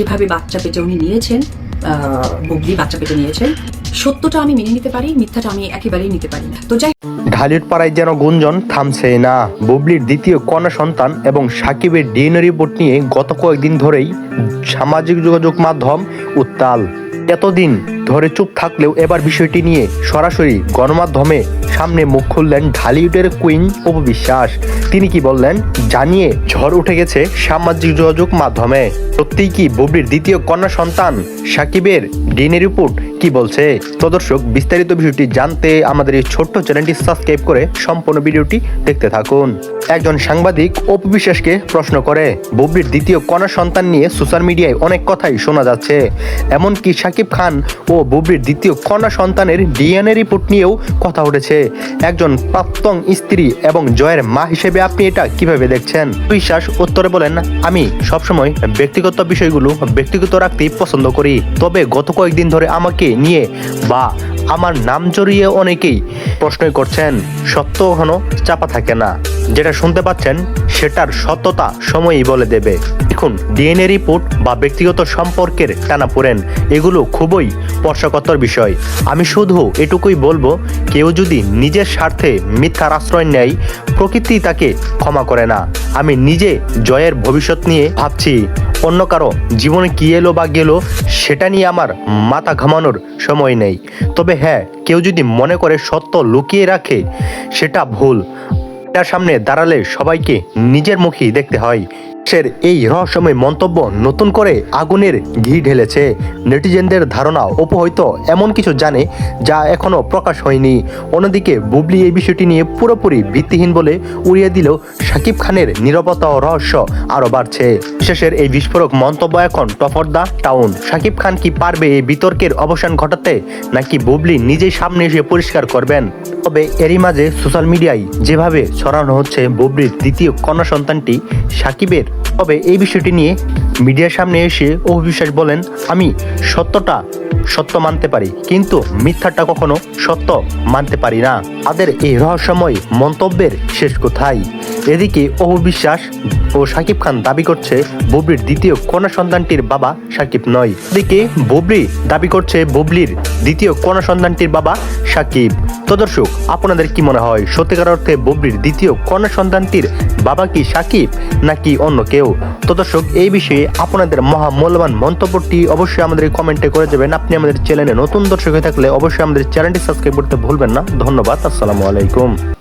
যেভাবে বাচ্চা পেটে উনি নিয়েছেন, বুবলি বাচ্চা পেটে নিয়েছেন, সত্যটা আমি মেনে নিতে পারি, মিথ্যাটা আমি একেবারেই নিতে পারি না। তো যাই ঢালির পাড়ায় যেন গুঞ্জন থামছে না। বুবলির দ্বিতীয় কন্যা সন্তান এবং সাকিবের ডিএনএ রিপোর্ট নিয়ে গত কয়েকদিন ধরেই সামাজিক যোগাযোগ মাধ্যম উত্তাল। এতদিন ধরে চুপ থাকলেও এবার বিষয়টি নিয়ে সরাসরি গণমাধ্যমে সামনে মুখ খুললেন ঢালিউডের কুইন অপু বিশ্বাস। তিনি কি বললেন জানিয়ে ঝড় উঠে গেছে সামাজিক যোগাযোগ মাধ্যমে। সত্যিই কি বুবলির দ্বিতীয় কন্যা সন্তান সাকিবের ডিএনএ রিপোর্ট কি বলছে? তো দর্শক, বিস্তারিত বিষয়টি জানতে আমাদের এই ছোট্ট চ্যানেলটি সাবস্ক্রাইব করে সম্পূর্ণ ভিডিওটি দেখতে থাকুন। একজন সাংবাদিক অপু বিশ্বাসকে প্রশ্ন করে, বুবলির দ্বিতীয় কন্যা সন্তান নিয়ে সোশ্যাল মিডিয়ায় অনেক কথাই শোনা যাচ্ছে, এমনকি সাকিব খান ও বুবলির দ্বিতীয় কন্যা সন্তানের ডিএনএ রিপোর্ট নিয়েও কথা উঠেছে। একজন প্রাক্তন স্ত্রী এবং জয়ের মা হিসেবে আপনি এটা কিভাবে দেখছেন? বিশ্বাস উত্তরে বলেন, আমি সবসময় ব্যক্তিগত বিষয়গুলো ব্যক্তিগত রাখতেই পছন্দ করি, তবে গত কয়েকদিন ধরে আমাকে নিয়ে বা আমার নাম জড়িয়ে অনেকেই প্রশ্ন করছেন। সত্য কখনো চাপা থাকে না, যেটা শুনতে পাচ্ছেন সেটার সত্যতা সময়ই বলে দেবে। দেখুন, ডিএনএ রিপোর্ট বা ব্যক্তিগত সম্পর্কের টানাপোড়েন এগুলো খুবই স্পর্শকাতর বিষয়। আমি শুধু এটুকুই বলবো, কেউ যদি নিজের স্বার্থে মিথ্যার আশ্রয় নেয়, প্রকৃতি তাকে ক্ষমা করে না। আমি নিজে জয়ের ভবিষ্যৎ নিয়ে ভাবছি, অন্য কারো জীবনে কি এলো বা গেল সেটা নিয়ে আমার মাথা ঘামানোর সময় নেই। তবে হ্যাঁ, কেউ যদি মনে করে সত্য লুকিয়ে রাখে সেটা ভুল। এটার সামনে দাঁড়ালে সবাইকে নিজের মুখেই দেখতে হয়। এই রহস্যময় মন্তব্য নতুন করে আগুনের ঘি ঢেলেছে। নেটিজেনদের ধারণা অপু হয়তো এমন কিছু জানে যা এখনো প্রকাশ হয়নি। অন্যদিকে বুবলি এই বিষয়টি নিয়ে পুরোপুরি ভিত্তিহীন বলে উড়িয়ে দিলেও সাকিব খানের নীরবতা ও রহস্য আরো বাড়ছে। শেষের এই বিস্ফোরক মন্তব্য এখন top of the town. Shakib Khan কি পারবে এই বিতর্কের অবসান ঘটাতে, নাকি বুবলি নিজেই সামনে এসে পরিষ্কার করবেন? তবে এরই মাঝে সোশ্যাল মিডিয়ায় যেভাবে ছড়ানো হচ্ছে বুবলির দ্বিতীয় কন্যা সন্তানটি সাকিবের, তবে এই বিষয়টি নিয়ে মিডিয়ার সামনে এসে অপু বিশ্বাস বলেন, আমি সত্যটা সত্য মানতে পারি, কিন্তু মিথ্যাটা কখনো সত্য মানতে পারি না। তাদের এই রহস্যময় মন্তব্যের শেষ কোথায়? এদিকে অপু বিশ্বাস ও সাকিব খান দাবি করছে বুবলির দ্বিতীয় কন্যা সন্তানটির বাবা সাকিব নয়। এদিকে বুবলি দাবি করছে বুবলির দ্বিতীয় কন্যা সন্তানটির বাবা সাকিব। তো দর্শক, আপনাদের কি মনে হয়, সত্যিকার অর্থে বুবলির দ্বিতীয় কন্যা সন্তানটির বাবা কি সাকিব নাকি অন্য কেউ? তো দর্শক, এই বিষয়ে আপনাদের মহামূল্যবান মন্তব্যটি অবশ্যই আমাদের কমেন্টে করে যাবেন। আপনি আমাদের চ্যানেলে নতুন দর্শক হয়ে থাকলে অবশ্যই আমাদের চ্যানেলটি সাবস্ক্রাইব করতে ভুলবেন না। ধন্যবাদ। আসসালামু আলাইকুম।